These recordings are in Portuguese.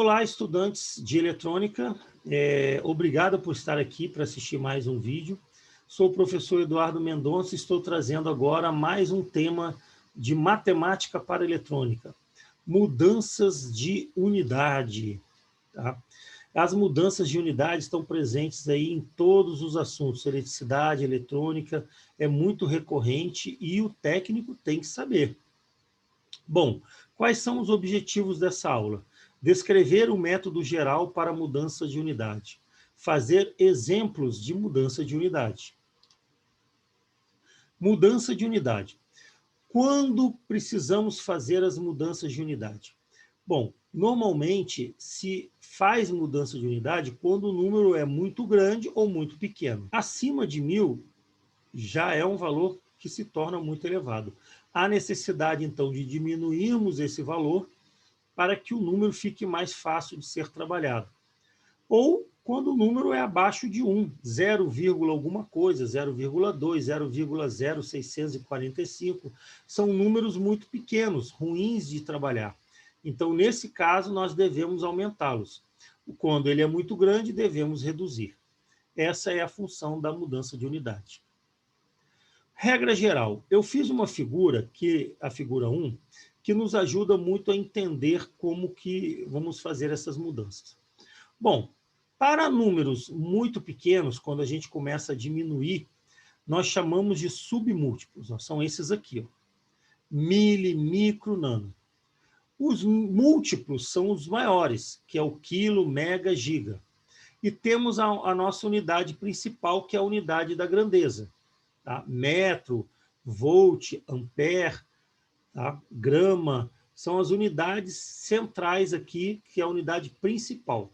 Olá, estudantes de eletrônica. Obrigado por estar aqui para assistir mais um vídeo. Sou o professor Eduardo Mendonça e estou trazendo agora mais um tema de matemática para eletrônica. Mudanças de unidade. Tá? As mudanças de unidade estão presentes aí em todos os assuntos. Eletricidade, eletrônica, é muito recorrente e o técnico tem que saber. Bom, quais são os objetivos dessa aula? Descrever o método geral para mudança de unidade. Fazer exemplos de mudança de unidade. Mudança de unidade. Quando precisamos fazer as mudanças de unidade? Bom, normalmente se faz mudança de unidade quando o número é muito grande ou muito pequeno. Acima de 1000 já é um valor que se torna muito elevado. Há necessidade, então, de diminuirmos esse valor para que o número fique mais fácil de ser trabalhado. Ou quando o número é abaixo de 1, 0, alguma coisa, 0,2, 0,0645, são números muito pequenos, ruins de trabalhar. Então, nesse caso, nós devemos aumentá-los. Quando ele é muito grande, devemos reduzir. Essa é a função da mudança de unidade. Regra geral, eu fiz uma figura, a figura 1, que nos ajuda muito a entender como que vamos fazer essas mudanças. Bom, para números muito pequenos, quando a gente começa a diminuir, nós chamamos de submúltiplos, ó, são esses aqui, ó, mili, micro, nano. Os múltiplos são os maiores, que é o quilo, mega, giga. E temos a nossa unidade principal, que é a unidade da grandeza. Tá? Metro, volt, ampere, tá? Grama, são as unidades centrais aqui, que é a unidade principal.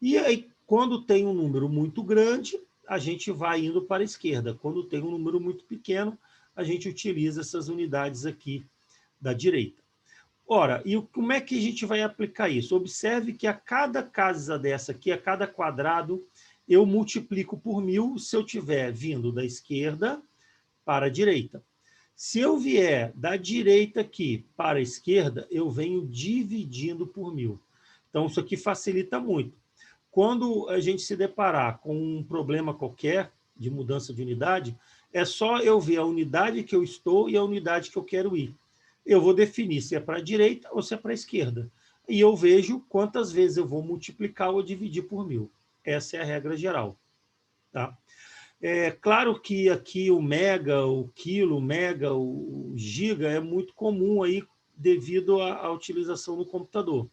E aí, quando tem um número muito grande, a gente vai indo para a esquerda. Quando tem um número muito pequeno, a gente utiliza essas unidades aqui da direita. Ora, e como é que a gente vai aplicar isso? Observe que a cada casa dessa aqui, a cada quadrado, eu multiplico por 1000 se eu estiver vindo da esquerda para a direita. Se eu vier da direita aqui para a esquerda, eu venho dividindo por 1000. Então, isso aqui facilita muito. Quando a gente se deparar com um problema qualquer de mudança de unidade, é só eu ver a unidade que eu estou e a unidade que eu quero ir. Eu vou definir se é para a direita ou se é para a esquerda. E eu vejo quantas vezes eu vou multiplicar ou dividir por 1000. Essa é a regra geral. Tá? É claro que aqui o mega, o quilo, o mega, o giga é muito comum aí devido à utilização no computador.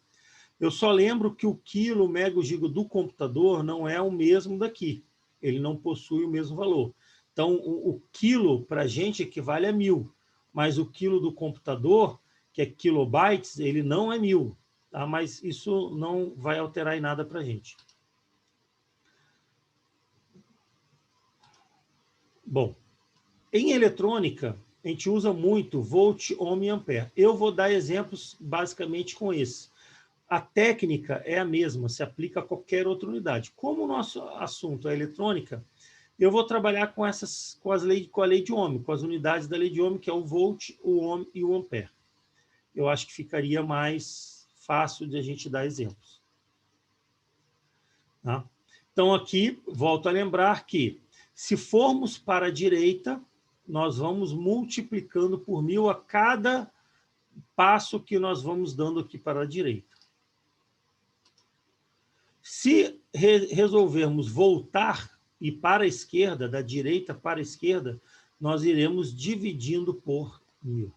Eu só lembro que o quilo, o mega, o giga do computador não é o mesmo daqui. Ele não possui o mesmo valor. Então, o quilo para a gente equivale a 1000, mas o quilo do computador, que é kilobytes, ele não é 1000. Tá? Mas isso não vai alterar em nada para a gente. Bom, em eletrônica, a gente usa muito volt, ohm e ampere. Eu vou dar exemplos basicamente com esse. A técnica é a mesma, se aplica a qualquer outra unidade. Como o nosso assunto é eletrônica, eu vou trabalhar com a lei de Ohm, com as unidades da lei de Ohm, que é o volt, o ohm e o ampere. Eu acho que ficaria mais fácil de a gente dar exemplos. Tá? Então, aqui, volto a lembrar que, se formos para a direita, nós vamos multiplicando por 1000 a cada passo que nós vamos dando aqui para a direita. Se resolvermos voltar e para a esquerda, da direita para a esquerda, nós iremos dividindo por 1000.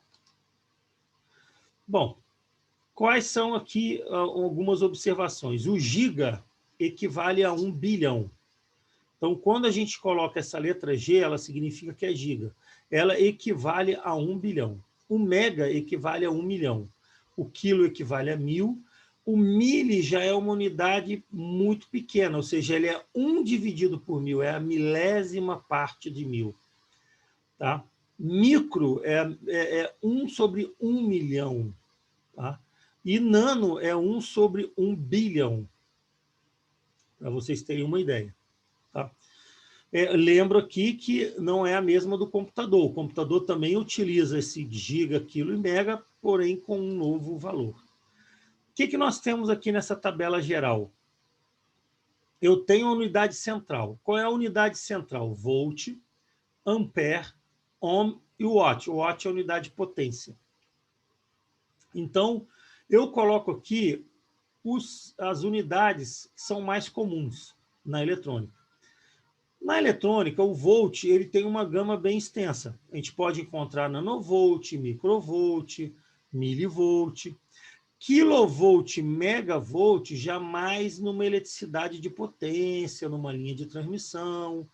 Bom, quais são aqui algumas observações? O giga equivale a 1 bilhão. Então, quando a gente coloca essa letra G, ela significa que é giga. Ela equivale a 1 bilhão. O mega equivale a 1 milhão. O quilo equivale a 1000. O mili já é uma unidade muito pequena, ou seja, ele é 1 dividido por 1000, é a milésima parte de 1000. Tá? Micro é 1 sobre 1 milhão. Tá? E nano é 1 sobre 1 bilhão, para vocês terem uma ideia. Tá? Lembro aqui que não é a mesma do computador. O computador também utiliza esse giga, quilo e mega, porém com um novo valor. que nós temos aqui nessa tabela geral? Eu tenho a unidade central. Qual é a unidade central? Volt, ampere, ohm e watt. O watt é a unidade de potência. Então, eu coloco aqui as unidades que são mais comuns na eletrônica. Na eletrônica, o volt ele tem uma gama bem extensa. A gente pode encontrar nanovolt, microvolt, milivolt, quilovolt, megavolt, jamais numa eletricidade de potência, numa linha de transmissão.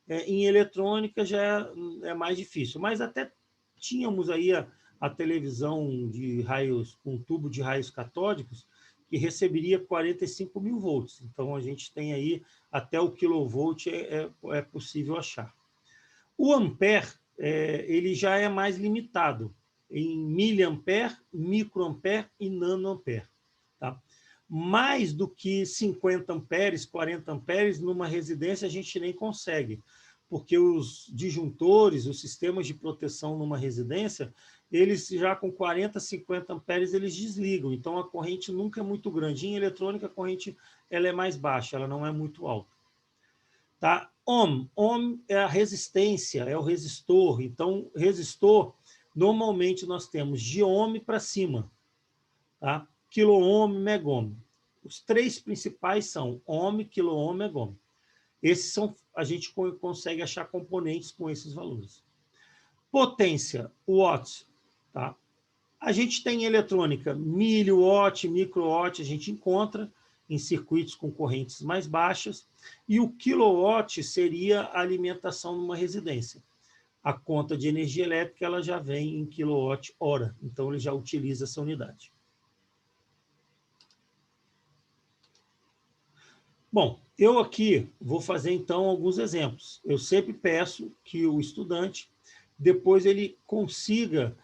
Em eletrônica já é mais difícil, mas até tínhamos aí a televisão de raios, um tubo de raios catódicos, que receberia 45 mil volts. Então, a gente tem aí até o quilovolt é possível achar. O ampere, ele já é mais limitado em miliampere, microampere e nanoampere. Tá? Mais do que 50 amperes, 40 amperes, numa residência a gente nem consegue, porque os disjuntores, os sistemas de proteção numa residência, eles já com 40, 50 amperes, eles desligam. Então, a corrente nunca é muito grande. Em eletrônica, a corrente ela é mais baixa, ela não é muito alta. Tá? Ohm. Ohm é a resistência, é o resistor. Então, resistor, normalmente nós temos de ohm para cima. Tá? Quilo-ohm, mega-ohm. Os três principais são ohm, quilo-ohm, mega-ohm. Esses são, a gente consegue achar componentes com esses valores. Potência, watt. Tá? A gente tem eletrônica, miliwatt, microwatt, a gente encontra em circuitos com correntes mais baixas, e o quilowatt seria a alimentação numa residência. A conta de energia elétrica ela já vem em quilowatt-hora, então ele já utiliza essa unidade. Bom, eu aqui vou fazer então alguns exemplos. Eu sempre peço que o estudante, depois ele consiga,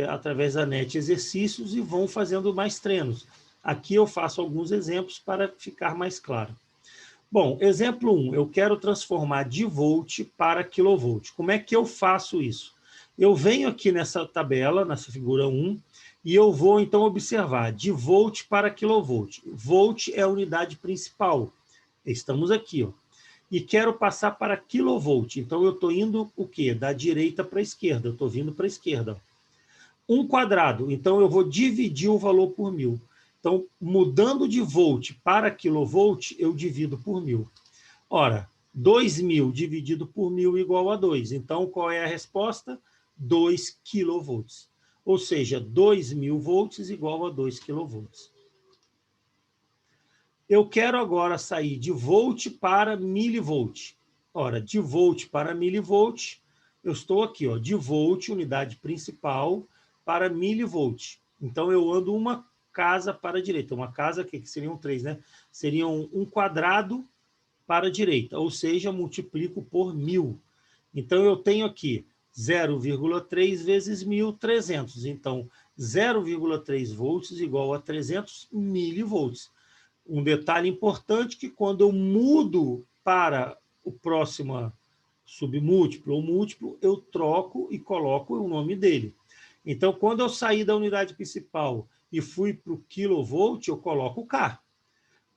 através da NET, exercícios e vão fazendo mais treinos. Aqui eu faço alguns exemplos para ficar mais claro. Bom, exemplo 1, eu quero transformar de volt para quilovolt. Como é que eu faço isso? Eu venho aqui nessa tabela, nessa figura 1, e eu vou então observar de volt para quilovolt. Volt é a unidade principal. Estamos aqui, ó. E quero passar para quilovolt. Então, eu estou indo o quê? Da direita para a esquerda. Eu estou vindo para a esquerda. 1 quadrado. Então, eu vou dividir o valor por 1000. Então, mudando de volt para quilovolt, eu divido por 1000. Ora, 2000 dividido por 1000 igual a 2. Então, qual é a resposta? 2 quilovolts. Ou seja, 2000 volts igual a 2 quilovolts. Eu quero agora sair de volt para milivolt. Ora, de volt para milivolt, eu estou aqui, ó, de volt, unidade principal, para milivolt. Então, eu ando uma casa para a direita. Uma casa, que seriam 3, né? Seriam 1 quadrado para a direita, ou seja, multiplico por 1000. Então, eu tenho aqui 0,3 vezes 1000, 300. Então, 0,3 volts igual a 300 milivolts. Um detalhe importante que quando eu mudo para o próximo submúltiplo ou múltiplo, eu troco e coloco o nome dele. Então, quando eu saí da unidade principal e fui para o quilovolt, eu coloco K.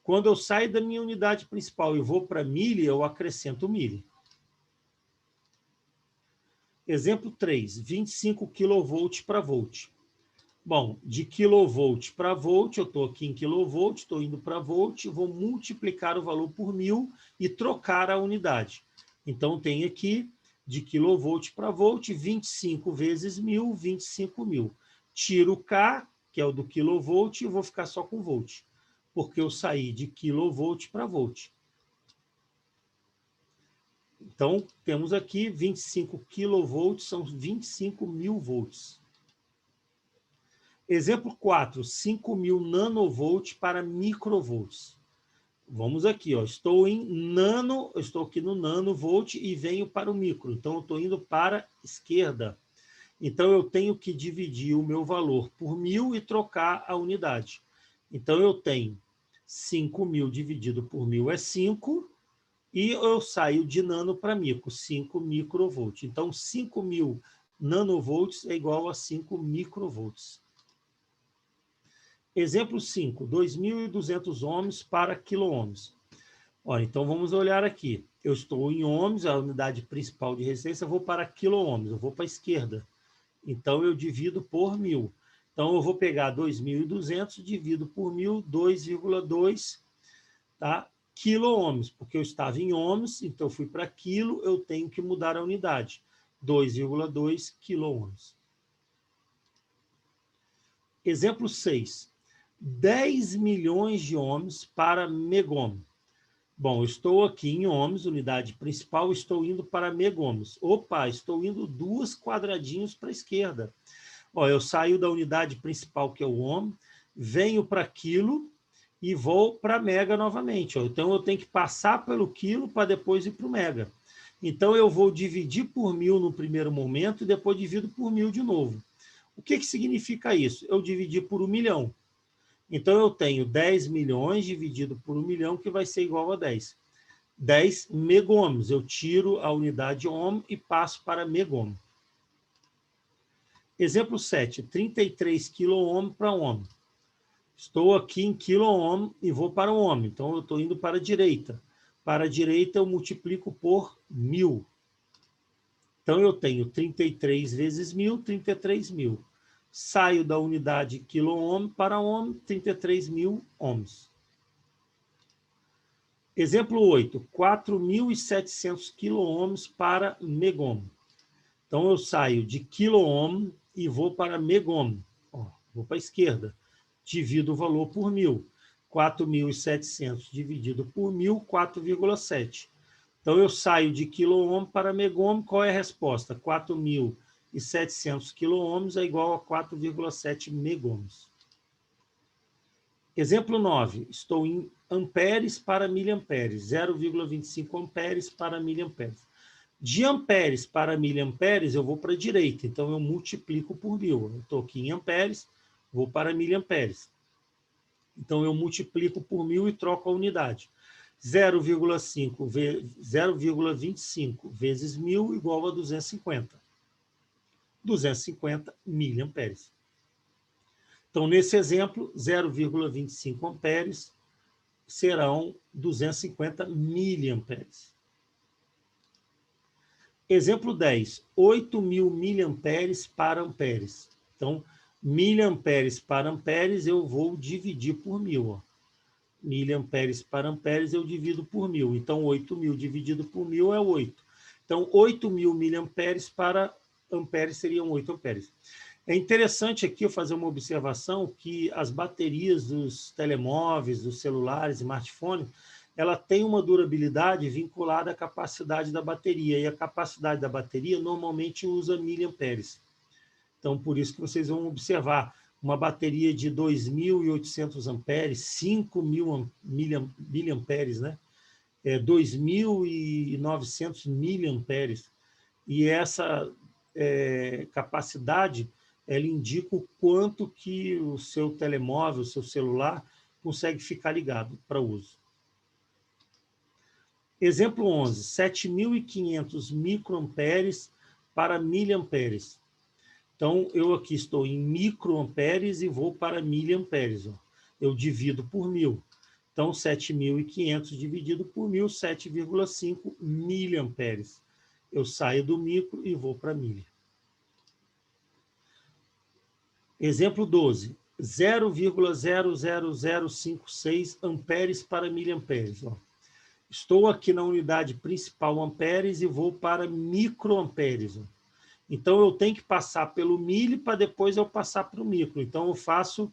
Quando eu saio da minha unidade principal e vou para milha, eu acrescento milha. Exemplo 3, 25 kV para volt. Bom, de quilovolt para volt, eu estou aqui em quilovolt, estou indo para volt, vou multiplicar o valor por 1000 e trocar a unidade. Então, tem aqui, de quilovolt para volt, 25 vezes 1000, 25 mil. Tiro o K, que é o do quilovolt, e vou ficar só com volt, porque eu saí de quilovolt para volt. Então, temos aqui 25 quilovolts, são 25 mil volts. Exemplo 4, 5.000 nanovolts para microvolts. Vamos aqui, ó, estou aqui no nanovolt e venho para o micro. Então, eu estou indo para a esquerda. Então, eu tenho que dividir o meu valor por 1000 e trocar a unidade. Então, eu tenho 5.000 dividido por 1000 é 5, e eu saio de nano para micro, 5 microvolts. Então, 5.000 nanovolts é igual a 5 microvolts. Exemplo 5, 2.200 ohms para quilo-ohms. Olha, então vamos olhar aqui. Eu estou em ohms, a unidade principal de resistência, eu vou para quilo-ohms, eu vou para a esquerda. Então, eu divido por 1.000. Então, eu vou pegar 2.200, divido por 1.000, 2,2, tá? Quilo-ohms, porque eu estava em ohms, então eu fui para quilo, eu tenho que mudar a unidade. 2,2 quilo-ohms. Exemplo 6. 10 milhões de ohms para megohm. Bom, eu estou aqui em ohms, unidade principal, estou indo para megohms. Opa, estou indo 2 quadradinhos para a esquerda. Ó, eu saio da unidade principal, que é o ohm, venho para quilo e vou para mega novamente. Ó. Então, eu tenho que passar pelo quilo para depois ir para o mega. Então, eu vou dividir por 1.000 no primeiro momento e depois divido por 1.000 de novo. O que significa isso? Eu dividi por 1 milhão. Então, eu tenho 10 milhões dividido por 1 milhão, que vai ser igual a 10. 10 megohms. Eu tiro a unidade ohm e passo para megohm. Exemplo 7, 33 quilo-ohm para ohm. Estou aqui em quilo-ohm e vou para o ohm. Então, eu estou indo para a direita. Para a direita, eu multiplico por 1.000. Então, eu tenho 33 vezes 1.000, 33.000. Saio da unidade quilo-ohm para ohm, 33.000 ohms. Exemplo 8, 4.700 quilo-ohms para megohm. Então, eu saio de quilo-ohm e vou para megohm. Ó, vou para a esquerda. Divido o valor por 1.000. 4.700 dividido por 1.000, 4,7. Então, eu saio de quilo-ohm para megohm. Qual é a resposta? 4.700 quilo-ohms é igual a 4,7 megohms. Exemplo 9. Estou em amperes para miliamperes. 0,25 amperes para miliamperes. De amperes para miliamperes, eu vou para a direita. Então, eu multiplico por 1.000. Eu estou aqui em amperes, vou para miliamperes. Então, eu multiplico por 1.000 e troco a unidade. 0,25 vezes 1.000 igual a 250. 250 miliamperes. Então, nesse exemplo, 0,25 amperes serão 250 miliamperes. Exemplo 10, 8.000 miliamperes para amperes. Então, miliamperes para amperes eu vou dividir por 1.000. Ó. Miliamperes para amperes eu divido por 1.000. Então, 8.000 dividido por 1.000 é 8. Então, 8.000 miliamperes para amperes seriam 8 amperes. É interessante aqui eu fazer uma observação que as baterias dos telemóveis, dos celulares, smartphones, ela tem uma durabilidade vinculada à capacidade da bateria, e a capacidade da bateria normalmente usa miliamperes. Então, por isso que vocês vão observar uma bateria de 2.800 amperes, 5.000 miliamperes, né? 2.900 miliamperes. E essa capacidade, ela indica o quanto que o seu telemóvel, o seu celular, consegue ficar ligado para uso. Exemplo 11, 7.500 microamperes para miliamperes. Então, eu aqui estou em microamperes e vou para miliamperes. Ó. Eu divido por 1.000. Então, 7.500 dividido por 1.000, 7,5 miliamperes. Eu saio do micro e vou para milha. Exemplo 12, 0,00056 amperes para miliamperes. Ó. Estou aqui na unidade principal amperes e vou para microamperes. Ó. Então, eu tenho que passar pelo milho para depois eu passar para o micro. Então, eu faço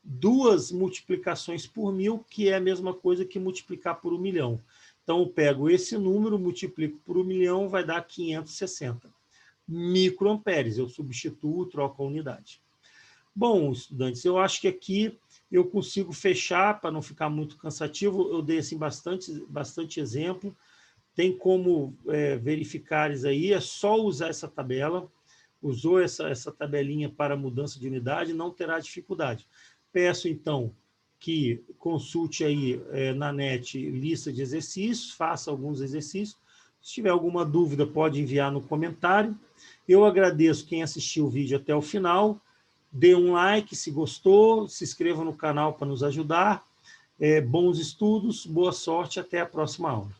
2 multiplicações por 1.000, que é a mesma coisa que multiplicar por 1 milhão. Então, eu pego esse número, multiplico por 1 milhão, vai dar 560 microamperes. Eu substituo, troco a unidade. Bom, estudantes, eu acho que aqui eu consigo fechar, para não ficar muito cansativo, eu dei assim, bastante exemplo. Tem como verificar isso aí, é só usar essa tabela. Usou essa tabelinha para mudança de unidade, não terá dificuldade. Peço, então, que consulte aí na net lista de exercícios, faça alguns exercícios. Se tiver alguma dúvida, pode enviar no comentário. Eu agradeço quem assistiu o vídeo até o final Dê um like se gostou, se inscreva no canal para nos ajudar. Bons estudos, boa sorte, até a próxima aula.